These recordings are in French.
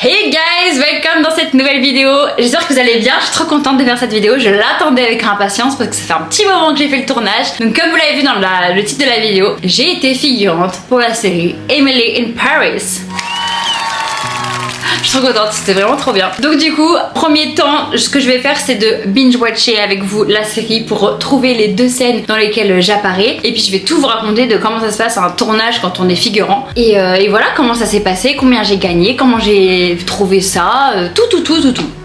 Hey guys, welcome dans cette nouvelle vidéo. J'espère que vous allez bien, je suis trop contente de faire cette vidéo. Je l'attendais avec impatience parce que ça fait un petit moment que j'ai fait le tournage. Donc comme vous l'avez vu dans le titre de la vidéo, j'ai été figurante pour la série Emily in Paris. Je suis trop contente, c'était vraiment trop bien. Donc du coup, premier temps, ce que je vais faire c'est de binge-watcher avec vous la série pour trouver les deux scènes dans lesquelles j'apparais. Et puis je vais tout vous raconter de comment ça se passe un tournage quand on est figurant. Et voilà comment ça s'est passé, combien j'ai gagné, comment j'ai trouvé ça, tout.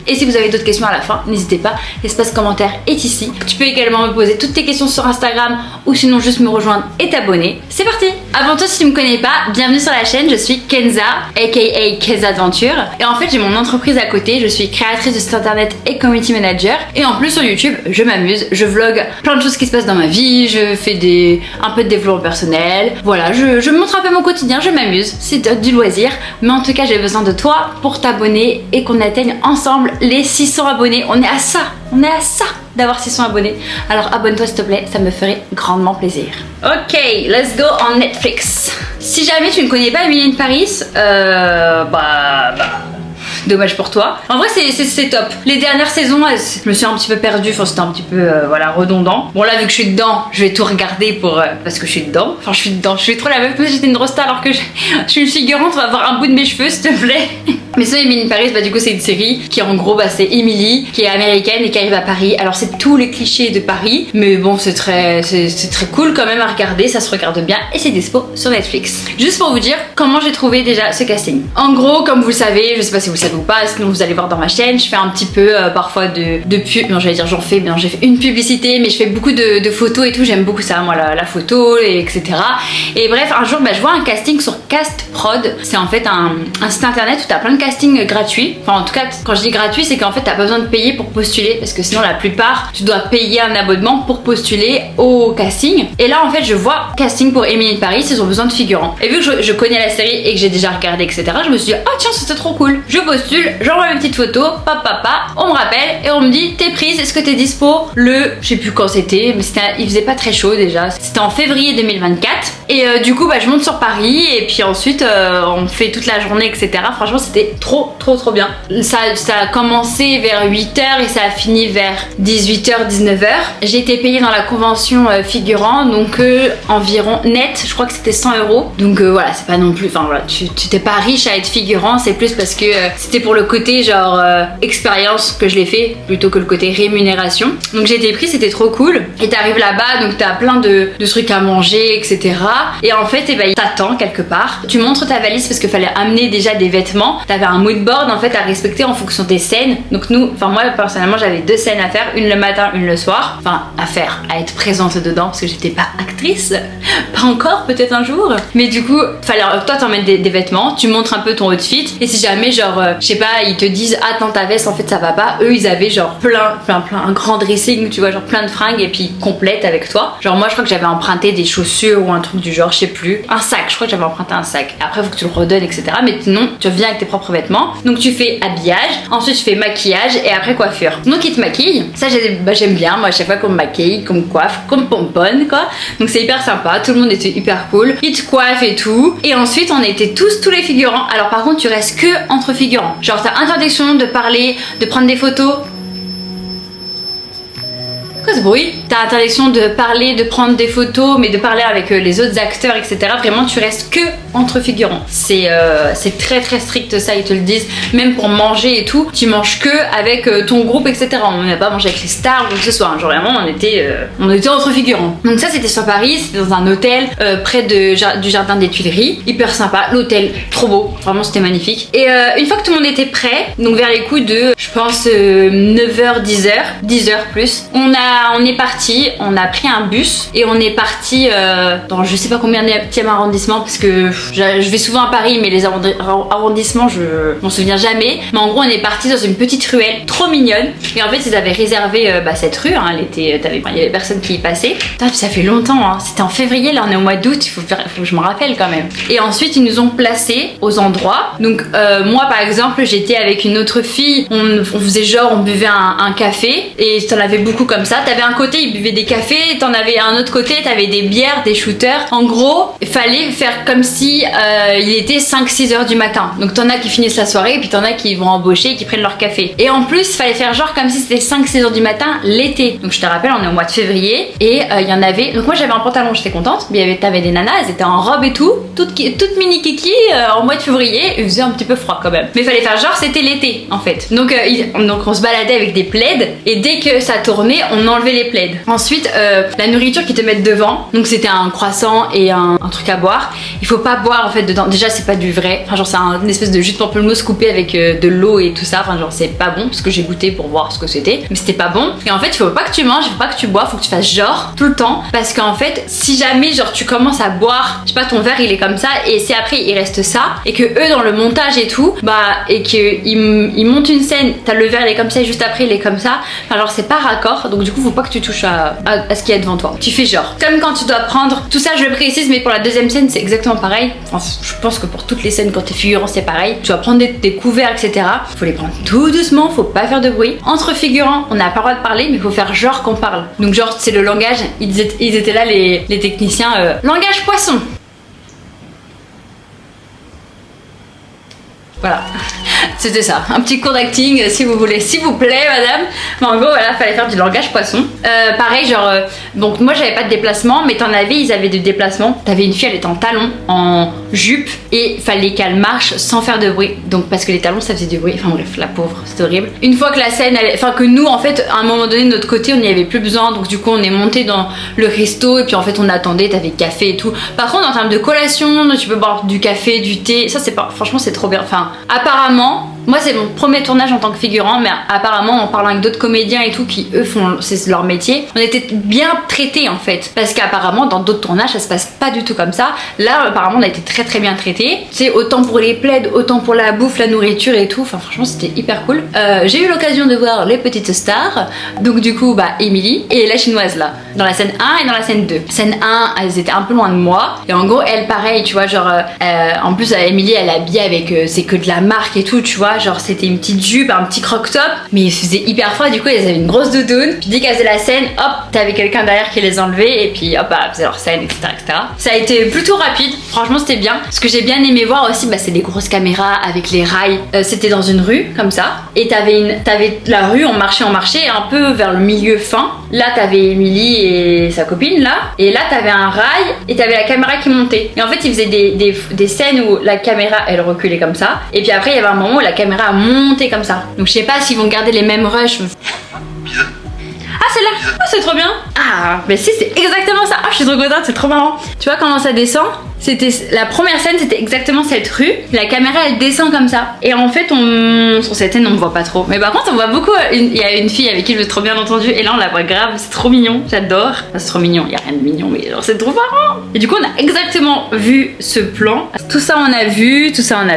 Et si vous avez d'autres questions à la fin, n'hésitez pas, l'espace commentaire est ici. Tu peux également me poser toutes tes questions sur Instagram ou sinon juste me rejoindre et t'abonner. C'est parti! Avant tout, si tu me connais pas, bienvenue sur la chaîne, je suis Kenza, aka Kenza Adventure. Et en fait, j'ai mon entreprise à côté, je suis créatrice de site internet et community manager. Et en plus sur YouTube, je m'amuse, je vlog plein de choses qui se passent dans ma vie, je fais un peu de développement personnel. Voilà, je montre un peu mon quotidien, je m'amuse, c'est du loisir. Mais en tout cas, j'ai besoin de toi pour t'abonner et qu'on atteigne ensemble les 600 abonnés. On est à ça d'avoir 600 abonnés. Alors abonne-toi s'il te plaît, ça me ferait grandement plaisir. Ok, let's go en Netflix. Si jamais tu ne connais pas Emily in Paris, dommage pour toi. En vrai c'est top. Les dernières saisons, je me suis un petit peu perdue, enfin c'était un petit peu redondant. Bon là vu que je suis dedans, je vais tout regarder parce que je suis dedans. Enfin je suis trop la meuf, comme si j'étais une rosta alors que je suis une figurante, on va voir un bout de mes cheveux s'il te plaît. Mais sinon Emily in Paris, du coup c'est une série qui en gros c'est Emily qui est américaine et qui arrive à Paris. Alors c'est tous les clichés de Paris, mais bon c'est très cool quand même à regarder, ça se regarde bien et c'est dispo sur Netflix. Juste pour vous dire comment j'ai trouvé déjà ce casting. En gros comme vous le savez, je sais pas si vous le savez ou pas, sinon vous allez voir dans ma chaîne, je fais un petit peu parfois de pub, non j'allais dire j'ai fait une publicité, mais je fais beaucoup de photos et tout, j'aime beaucoup ça moi la photo et etc. Et bref un jour je vois un casting sur Castprod, c'est en fait un site internet où t'as plein de casting gratuit. Enfin en tout cas quand je dis gratuit c'est qu'en fait t'as pas besoin de payer pour postuler parce que sinon la plupart tu dois payer un abonnement pour postuler au casting. Et là en fait je vois casting pour Emily in Paris, ils ont besoin de figurants. Et vu que je connais la série et que j'ai déjà regardé etc, je me suis dit oh tiens c'était trop cool. Je postule, j'envoie mes petites photos, papa, on me rappelle et on me dit t'es prise, est-ce que t'es dispo je sais plus quand c'était, mais il faisait pas très chaud déjà. C'était en février 2024 et du coup je monte sur Paris et puis ensuite on fait toute la journée etc. Franchement c'était trop bien. Ça a commencé vers 8h et ça a fini vers 18h, 19h. J'ai été payée dans la convention figurant, donc environ net, je crois que c'était 100 €. Donc voilà, c'est pas non plus, enfin voilà, tu t'es pas riche à être figurant, c'est plus parce que c'était pour le côté genre expérience que je l'ai fait plutôt que le côté rémunération. Donc j'ai été prise, c'était trop cool. Et t'arrives là-bas, donc t'as plein de trucs à manger, etc. Et en fait, il t'attend quelque part. Tu montres ta valise parce qu'il fallait amener déjà des vêtements. T'avais un mood board en fait à respecter en fonction des scènes. Donc moi personnellement j'avais 2 scènes à faire, une le matin, une le soir. Enfin à être présente dedans parce que j'étais pas actrice, pas encore, peut-être un jour. Mais du coup fallait toi t'emmènes des vêtements, tu montres un peu ton outfit et si jamais genre je sais pas ils te disent ah dans ta veste en fait ça va pas, eux ils avaient genre plein un grand dressing tu vois genre plein de fringues et puis complète avec toi. Genre moi je crois que j'avais emprunté des chaussures ou un truc du genre, je sais plus, un sac, je crois que j'avais emprunté un sac. Après faut que tu le redonnes etc. Mais sinon tu viens avec tes propres vêtements. Donc tu fais habillage, ensuite tu fais maquillage et après coiffure. Donc ils te maquillent, ça j'aime bien, moi à chaque fois qu'on me maquille, qu'on me coiffe, qu'on me pomponne quoi. Donc c'est hyper sympa, tout le monde était hyper cool, ils te coiffent et tout. Et ensuite on était tous les figurants. Alors par contre tu restes que entre figurants. Genre t'as interdiction de parler, de prendre des photos. Quoi ce bruit? T'as interdiction de parler, de prendre des photos, mais de parler avec les autres acteurs, etc. Vraiment, tu restes que entre figurants. C'est très strict ça, ils te le disent. Même pour manger et tout, tu manges que avec ton groupe, etc. On n'a pas mangé avec les stars ou quoi que ce soit. Genre vraiment, on était entre figurants. Donc ça, c'était sur Paris, c'était dans un hôtel près du jardin des Tuileries. Hyper sympa. L'hôtel, trop beau. Vraiment, c'était magnifique. Et une fois que tout le monde était prêt, donc vers les coups de, je pense, 9h, 10h plus, on est parti, on a pris un bus et on est parti dans je sais pas combien de arrondissement parce que je vais souvent à Paris mais les arrondissements je m'en souviens jamais. Mais en gros on est parti dans une petite ruelle trop mignonne et en fait ils avaient réservé cette rue, hein, il y avait personne qui y passait. Putain, puis ça fait longtemps, hein. C'était en février, là on est au mois d'août, il faut que je me rappelle quand même. Et ensuite ils nous ont placés aux endroits. Donc moi par exemple j'étais avec une autre fille, on faisait genre on buvait un café et t'en avais beaucoup comme ça. t'avais un côté, ils buvaient des cafés, t'en avais un autre côté, t'avais des bières, des shooters. En gros, il fallait faire comme si il était 5-6 heures du matin. Donc t'en as qui finissent la soirée, et puis t'en as qui vont embaucher et qui prennent leur café. Et en plus, il fallait faire genre comme si c'était 5-6 heures du matin l'été. Donc je te rappelle, on est au mois de février, et il y en avait. Donc moi j'avais un pantalon, j'étais contente, mais t'avais des nanas, elles étaient en robe et tout, toutes mini kiki en mois de février, il faisait un petit peu froid quand même. Mais il fallait faire genre c'était l'été en fait. Donc on se baladait avec des plaids, et dès que ça tournait, on enlevait les plaids. Ensuite, la nourriture qu'ils te mettent devant, donc c'était un croissant et un truc à boire. Il faut pas boire en fait dedans. Déjà c'est pas du vrai, enfin genre c'est une espèce de jus de pamplemousse coupé avec de l'eau et tout ça. Enfin genre c'est pas bon parce que j'ai goûté pour voir ce que c'était, mais c'était pas bon. Et en fait il faut pas que tu manges, il faut pas que tu bois, faut que tu fasses genre tout le temps, parce qu'en fait si jamais genre tu commences à boire, je sais pas, ton verre il est comme ça, et si après il reste ça, et que eux dans le montage et tout, et que ils montent une scène, t'as le verre il est comme ça et juste après il est comme ça, enfin genre c'est pas raccord, donc du coup faut pas que tu touches à ce qu'il y a devant toi. Tu fais genre comme quand tu dois prendre tout ça, je le précise, mais pour la deuxième scène c'est exactement pareil. Enfin, je pense que pour toutes les scènes quand t'es figurant c'est pareil. Tu vas prendre des couverts etc. Faut les prendre tout doucement, faut pas faire de bruit. Entre figurants on n'a pas le droit de parler, mais faut faire genre qu'on parle. Donc genre c'est le langage, ils étaient là les techniciens, langage poisson. Voilà, c'était ça, un petit cours d'acting si vous voulez, s'il vous plaît madame. Mais en gros voilà, fallait faire du langage poisson. Pareil genre, donc moi j'avais pas de déplacement, mais t'en avais, ils avaient des déplacements. T'avais une fille, elle était en talons, en jupe, et fallait qu'elle marche sans faire de bruit. Donc parce que les talons ça faisait du bruit, enfin bref, la pauvre, c'était horrible. Une fois que la scène, enfin que nous en fait, à un moment donné de notre côté on n'y avait plus besoin, donc du coup on est monté dans le resto, et puis en fait on attendait, t'avais café et tout. Par contre en termes de collation, tu peux boire du café, du thé, ça c'est pas, franchement c'est trop bien. Enfin apparemment, moi c'est mon premier tournage en tant que figurant, mais apparemment en parlant avec d'autres comédiens et tout qui eux font, c'est leur métier, on était bien traités en fait, parce qu'apparemment dans d'autres tournages ça se passe pas du tout comme ça. Là apparemment on a été très bien traités, c'est autant pour les plaids, autant pour la bouffe, la nourriture et tout. Enfin franchement c'était hyper cool. J'ai eu l'occasion de voir les petites stars, donc du coup Émilie et la chinoise là, dans la scène 1 et dans la scène 2. Scène 1 elles étaient un peu loin de moi, et en gros elle pareil tu vois genre en plus Émilie elle est habillée avec c'est que de la marque et tout tu vois, genre c'était une petite jupe, un petit croc-top, mais il faisait hyper froid, du coup elles avaient une grosse doudoune. Puis dès qu'elles faisaient la scène, hop, t'avais quelqu'un derrière qui les enlevait, et puis hop, elles faisaient leur scène, etc., etc. Ça a été plutôt rapide, franchement c'était bien. Ce que j'ai bien aimé voir aussi, c'est les grosses caméras avec les rails. C'était dans une rue comme ça, et t'avais la rue, on marchait un peu vers le milieu fin. Là t'avais Émilie et sa copine là, et là t'avais un rail et t'avais la caméra qui montait. Et en fait ils faisaient des scènes où la caméra elle reculait comme ça, et puis après il y avait un moment où la caméra a monté comme ça. Donc je sais pas s'ils vont garder les mêmes rushs. Ah c'est là, oh, c'est trop bien. Ah mais si c'est exactement ça. Ah je suis trop contente, c'est trop marrant. Tu vois comment ça descend? C'était la première scène, c'était exactement cette rue. La caméra elle descend comme ça. Et en fait sur cette scène on me voit pas trop. Mais par contre on voit beaucoup. Il y a une fille avec qui je me suis trop bien entendue, et là on la voit grave. C'est trop mignon, j'adore. Enfin, c'est trop mignon, il y a rien de mignon, mais genre c'est trop marrant. Et du coup on a exactement vu ce plan. Tout ça on a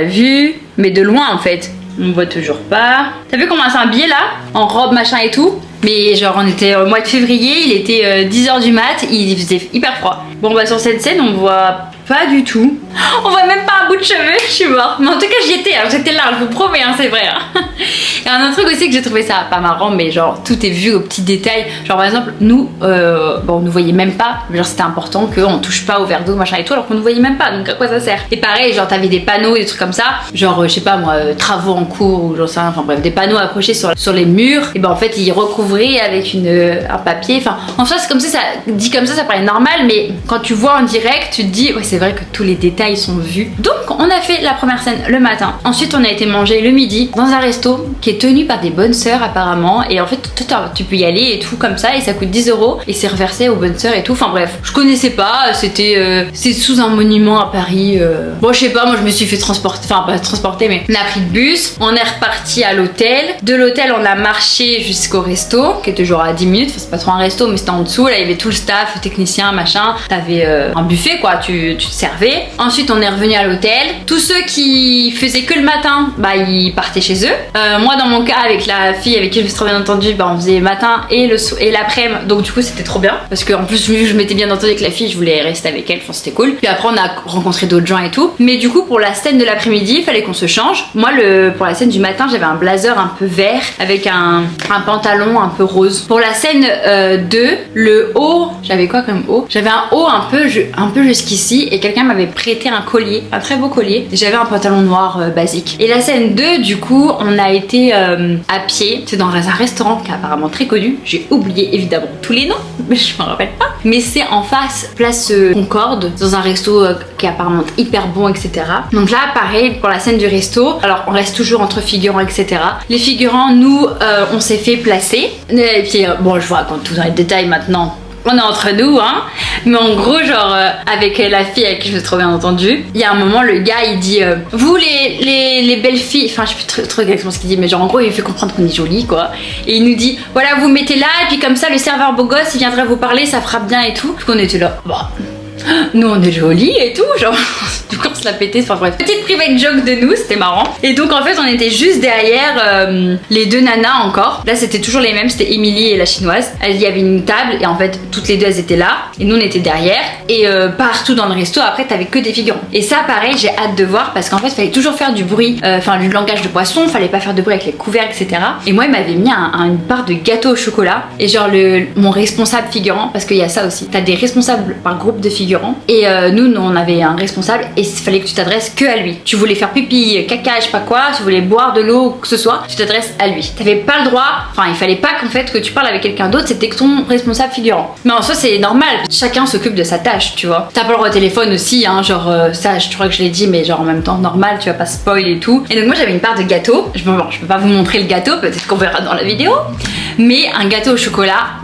vu, mais de loin en fait. On me voit toujours pas. T'as vu comment c'est habillé là? En robe machin et tout. Mais genre on était au mois de février, il était 10h du mat, il faisait hyper froid. Bon sur cette scène on voit pas du tout. On voit même pas un bout de cheveux, je suis morte. Mais en tout cas j'y étais, j'étais là, je vous promets, c'est vrai. Et un autre truc aussi que j'ai trouvé ça pas marrant, mais genre tout est vu aux petits détails. Genre par exemple nous, on nous voyait même pas, genre c'était important qu'on touche pas au verre d'eau machin et tout, alors qu'on nous voyait même pas, donc à quoi ça sert? Et pareil, genre t'avais des panneaux, des trucs comme ça, genre je sais pas moi, travaux en cours ou j'en sais rien, enfin bref, des panneaux accrochés sur les murs, et en fait ils recouvraient avec un papier, enfin en soi c'est comme ça dit comme ça paraît normal, mais quand tu vois en direct tu te dis ouais c'est vrai que tous les détails sont vus. Donc on a fait la première scène le matin, ensuite on a été manger le midi dans un resto qui est tenu par des bonnes sœurs apparemment, et en fait tu peux y aller et tout comme ça, et ça coûte 10 € et c'est reversé aux bonnes sœurs et tout. Enfin bref, je connaissais pas, c'est sous un monument à Paris. Bon je sais pas, moi je me suis fait transporter, enfin pas transporter, mais on a pris le bus, on est reparti à l'hôtel. De l'hôtel on a marché jusqu'au resto qui était genre à 10 minutes, enfin c'est pas trop un resto mais c'était en dessous, là il y avait tout le staff, le technicien machin, t'avais un buffet quoi, tu te servais. Ensuite on est revenu à l'hôtel, tous ceux qui faisaient que le matin ils partaient chez eux, Moi dans mon cas avec la fille avec qui je me suis trop bien entendue, bah on faisait matin et l'après-midi, donc du coup c'était trop bien parce que en plus vu que je m'étais bien entendue avec la fille, je voulais rester avec elle, enfin c'était cool. Puis après on a rencontré d'autres gens et tout, mais du coup pour la scène de l'après-midi il fallait qu'on se change. Moi pour la scène du matin j'avais un blazer un peu vert avec un pantalon un peu rose. Pour la scène 2, le haut, j'avais quoi comme haut? J'avais un haut un peu jusqu'ici et quelqu'un m'avait prêté un collier, un très beau collier, et j'avais un pantalon noir basique. Et la scène 2 du coup on a été à pied, c'est dans un restaurant qui est apparemment très connu, j'ai oublié évidemment tous les noms mais je m'en rappelle pas, mais c'est en face place Concorde, dans un resto qui est apparemment hyper bon, etc. Donc là pareil pour la scène du resto, alors on reste toujours entre figurants, etc. Les figurants, nous on s'est fait placer et puis bon je vous raconte tout dans les détails maintenant, on est entre nous, hein. Mais en gros, genre, avec la fille avec qui je me suis trop bien entendue, il y a un moment, le gars, il dit vous, les belles filles... Enfin, je sais plus trop exactement ce qu'il dit, mais genre, en gros, il fait comprendre qu'on est jolie, quoi. Et il nous dit, voilà, vous mettez là, et puis comme ça, le serveur beau gosse, il viendrait vous parler, ça fera bien et tout. Puis qu'on était là, bah... Nous on est jolis et tout, genre du coup on se l'a pété, enfin bref. Petite private joke de nous, c'était marrant. Et donc en fait on était juste derrière les deux nanas encore. Là c'était toujours les mêmes, c'était Émilie et la chinoise. Il y avait une table et en fait toutes les deux elles étaient là. Et nous on était derrière. Et partout dans le resto après t'avais que des figurants. Et ça pareil j'ai hâte de voir parce qu'en fait fallait toujours faire du bruit, enfin du langage de poisson, fallait pas faire de bruit avec les couverts, etc. Et moi il m'avait mis une part de gâteau au chocolat. Et genre mon responsable figurant, parce qu'il y a ça aussi, t'as des responsables par groupe de figurants. Et nous on avait un responsable et il fallait que tu t'adresses que à lui. Tu voulais faire pipi, caca, je sais pas quoi, tu voulais boire de l'eau, que ce soit, tu t'adresses à lui. T'avais pas le droit, enfin il fallait pas qu'en fait que tu parles avec quelqu'un d'autre, c'était que ton responsable figurant. Mais en soi c'est normal, chacun s'occupe de sa tâche, tu vois. T'as pas le droit au téléphone aussi, hein, genre ça je crois que je l'ai dit, mais genre en même temps normal, tu vas pas spoil et tout. Et donc moi j'avais une part de gâteau, je peux pas vous montrer le gâteau, peut-être qu'on verra dans la vidéo, mais un gâteau au chocolat.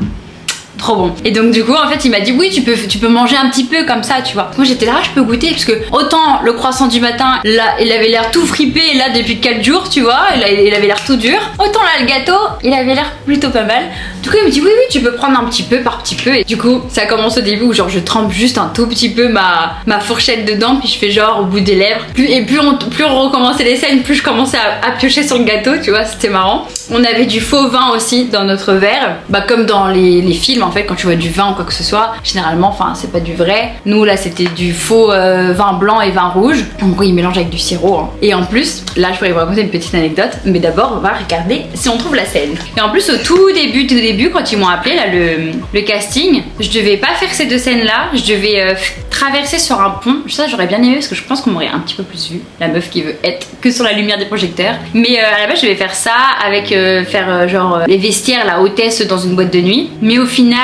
Trop bon. Et donc du coup en fait il m'a dit oui tu peux manger un petit peu comme ça tu vois. Moi j'étais là je peux goûter parce que autant le croissant du matin là il avait l'air tout fripé et là depuis 4 jours tu vois il avait l'air tout dur. Autant là le gâteau il avait l'air plutôt pas mal. Du coup il me dit oui tu peux prendre un petit peu par petit peu. Et du coup ça commence au début où genre je trempe juste un tout petit peu ma fourchette dedans puis je fais genre au bout des lèvres. Plus on recommençait les scènes plus je commençais à piocher sur le gâteau tu vois, c'était marrant. On avait du faux vin aussi dans notre verre, bah comme dans les films en fait quand tu vois du vin ou quoi que ce soit, généralement enfin c'est pas du vrai. Nous là c'était du faux vin blanc et vin rouge. En gros ils mélangent avec du sirop hein. Et en plus, là je pourrais vous raconter une petite anecdote, mais d'abord on va regarder si on trouve la scène. Et en plus au tout début quand ils m'ont appelé là le casting, je devais pas faire ces deux scènes là, je devais traverser sur un pont. Ça j'aurais bien aimé parce que je pense qu'on m'aurait un petit peu plus vu, la meuf qui veut être que sur la lumière des projecteurs. Mais à la base je devais faire ça avec faire genre les vestiaires, la hôtesse dans une boîte de nuit. Mais au final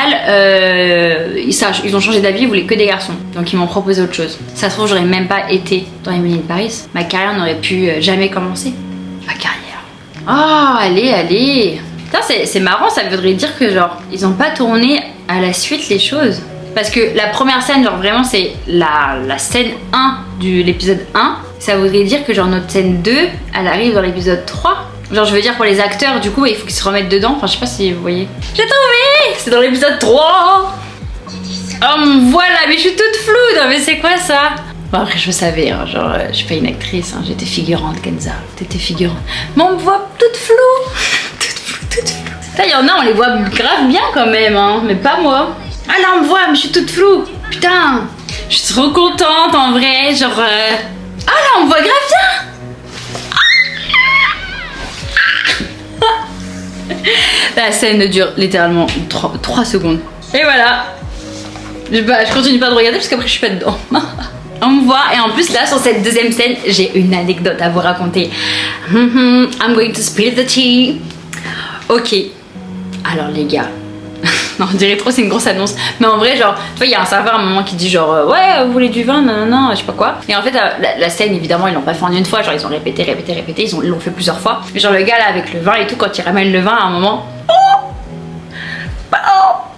ils ont changé d'avis, ils voulaient que des garçons. Donc ils m'ont proposé autre chose. Ça se trouve j'aurais même pas été dans Emily in Paris. Ma carrière n'aurait pu jamais commencer. Ma carrière. Oh allez. Putain c'est marrant, ça voudrait dire que genre ils ont pas tourné à la suite les choses. Parce que la première scène genre vraiment c'est la scène 1 de l'épisode 1. Ça voudrait dire que genre notre scène 2 elle arrive dans l'épisode 3. Genre je veux dire pour les acteurs du coup il faut qu'ils se remettent dedans. Enfin je sais pas si vous voyez. J'ai trouvé. C'est dans l'épisode 3. Oh voilà mais je suis toute floue. Non mais c'est quoi ça? Bon après je le savais hein, genre je suis pas une actrice hein, j'étais figurante Kenza. T'étais figurante. Mais on me voit toute floue. toute floue. Ça y en a on les voit grave bien quand même hein, mais pas moi. Ah là on me voit mais je suis toute floue. Putain. Je suis trop contente en vrai genre Ah là on me voit grave bien. La scène dure littéralement 3 secondes. Et voilà. Je continue pas de regarder parce qu'après je suis pas dedans. On me voit et en plus là sur cette deuxième scène j'ai une anecdote à vous raconter. I'm going to spill the tea. Ok. Alors les gars. Non on dirait trop c'est une grosse annonce. Mais en vrai genre tu vois il y a un serveur à un moment qui dit genre ouais vous voulez du vin non je sais pas quoi. Et en fait la scène évidemment ils l'ont pas fait en une fois. Genre ils ont répété ils l'ont fait plusieurs fois. Mais genre le gars là avec le vin et tout quand il ramène le vin à un moment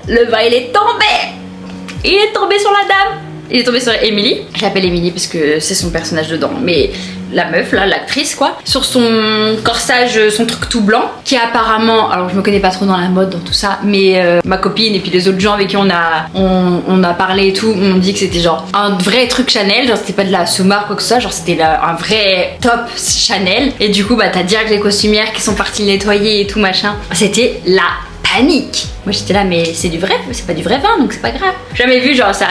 le vin il est tombé sur la dame. Il est tombé sur Emily. Je l'appelle Emily parce que c'est son personnage dedans. Mais la meuf là, l'actrice quoi, sur son corsage, son truc tout blanc, qui apparemment, alors je me connais pas trop dans la mode, dans tout ça, mais ma copine et puis les autres gens avec qui on a parlé et tout, on dit que c'était genre un vrai truc Chanel, genre c'était pas de la sous-marque ou quoi que ce soit, genre c'était un vrai top Chanel. Et du coup bah t'as direct les costumières qui sont parties le nettoyer et tout machin. C'était la panique. Moi j'étais là mais c'est du vrai, c'est pas du vrai vin donc c'est pas grave. Jamais vu genre ça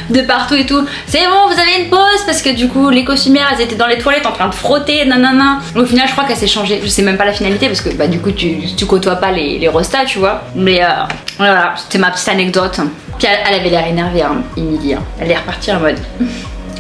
de partout et tout. C'est bon vous avez une pause parce que du coup les costumières elles étaient dans les toilettes en train de frotter nanana. Au final je crois qu'elle s'est changée. Je sais même pas la finalité parce que bah du coup tu côtoies pas les rostas tu vois. Mais voilà c'était ma petite anecdote. Puis elle avait l'air énervée hein, Émilie. Hein. Elle est repartie en mode...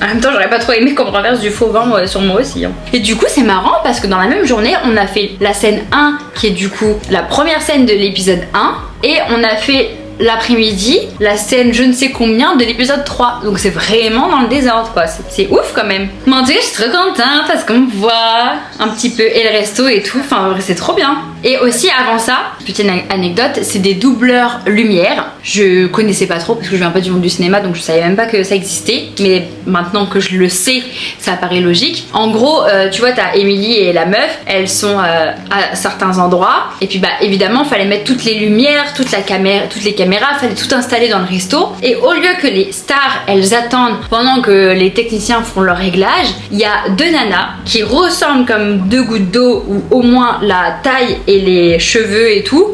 En même temps, j'aurais pas trop aimé qu'on me renverse du faux vin sur moi aussi. Hein. Et du coup, c'est marrant parce que dans la même journée, on a fait la scène 1 qui est du coup la première scène de l'épisode 1 et on a fait l'après-midi la scène je ne sais combien de l'épisode 3. Donc c'est vraiment dans le désordre quoi. C'est ouf quand même. Mais en tout cas, je suis trop contente parce qu'on me voit un petit peu et le resto et tout. Enfin, c'est trop bien. Et aussi avant ça, petite anecdote, c'est des doubleurs lumière. Je connaissais pas trop parce que je viens pas du monde du cinéma donc je savais même pas que ça existait. Mais maintenant que je le sais, ça paraît logique. En gros, tu vois, t'as Émilie et la meuf, elles sont à certains endroits. Et puis bah évidemment, fallait mettre toutes les lumières, toutes les caméras, fallait tout installer dans le resto. Et au lieu que les stars, elles attendent pendant que les techniciens font leur réglage, il y a deux nanas qui ressemblent comme deux gouttes d'eau ou au moins la taille et les cheveux et tout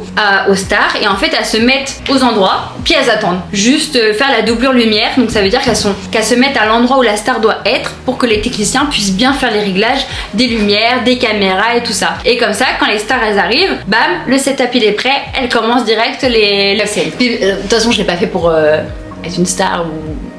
aux stars. Et en fait, elles se mettent aux endroits, puis elles attendent. Juste faire la doublure lumière. Donc ça veut dire qu'elles se mettent à l'endroit où la star doit être pour que les techniciens puissent bien faire les réglages des lumières, des caméras et tout ça. Et comme ça, quand les stars elles arrivent, bam, le setup il est prêt, elles commencent direct les scènes. De toute façon, je l'ai pas fait pour être une star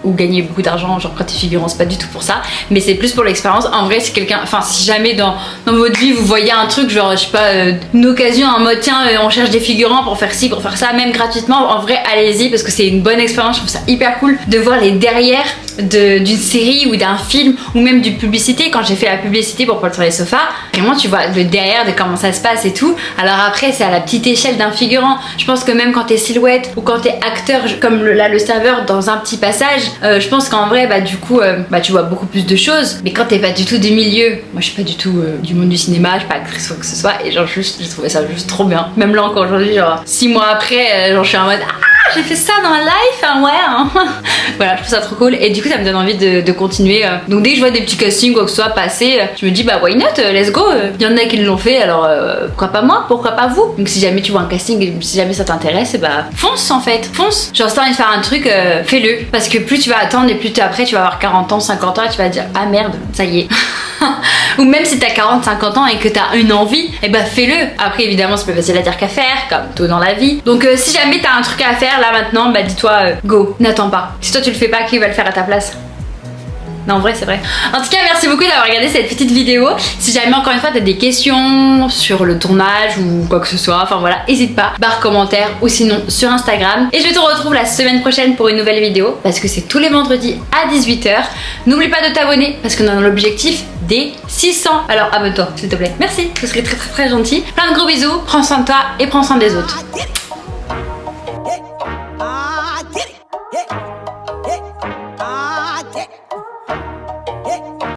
ou gagner beaucoup d'argent, genre quand t'es figurant, c'est pas du tout pour ça, mais c'est plus pour l'expérience. En vrai, si quelqu'un, enfin si jamais dans votre vie vous voyez un truc genre je sais pas une occasion en mode tiens on cherche des figurants pour faire ci, pour faire ça, même gratuitement, en vrai allez-y parce que c'est une bonne expérience. Je trouve ça hyper cool de voir les derrière d'une série ou d'un film ou même d'une publicité. Quand j'ai fait la publicité pour Paul sur les sofas, vraiment tu vois le derrière de comment ça se passe et tout. Alors après c'est à la petite échelle d'un figurant. Je pense que même quand t'es silhouette ou quand t'es acteur comme le serveur dans un petit passage, je pense qu'en vrai bah du coup tu vois beaucoup plus de choses. Mais quand t'es pas du tout du milieu, moi je suis pas du tout du monde du cinéma, je suis pas actrice ou quoi que ce soit, et genre juste j'ai trouvé ça juste trop bien. Même là encore aujourd'hui, genre 6 mois après, genre je suis en mode j'ai fait ça dans ma life, hein, ouais hein. Voilà, je trouve ça trop cool et du coup ça me donne envie de continuer. Donc dès que je vois des petits castings quoi que ce soit passer, je me dis bah why not, let's go. Il y en a qui l'ont fait, alors pourquoi pas moi, pourquoi pas vous. Donc si jamais tu vois un casting, si jamais ça t'intéresse, bah fonce en fait, fonce. Genre si t'as envie de faire un truc, fais-le. Parce que plus tu vas attendre et plus après tu vas avoir 40 ans, 50 ans et tu vas te dire ah merde, ça y est. Ou même si t'as 40, 50 ans et que t'as une envie, et bah fais-le. Après évidemment c'est plus facile à dire qu'à faire, comme tout dans la vie. Donc si jamais t'as un truc à faire là maintenant, bah dis-toi go, n'attends pas. Si toi tu le fais pas, qui va le faire à ta place? Non, en vrai, c'est vrai. En tout cas, merci beaucoup d'avoir regardé cette petite vidéo. Si jamais, encore une fois, t'as des questions sur le tournage ou quoi que ce soit, enfin voilà, n'hésite pas, barre commentaire ou sinon sur Instagram. Et je te retrouve la semaine prochaine pour une nouvelle vidéo parce que c'est tous les vendredis à 18h. N'oublie pas de t'abonner parce qu'on a l'objectif des 600. Alors abonne-toi, s'il te plaît. Merci, ce serait très très très gentil. Plein de gros bisous, prends soin de toi et prends soin des autres.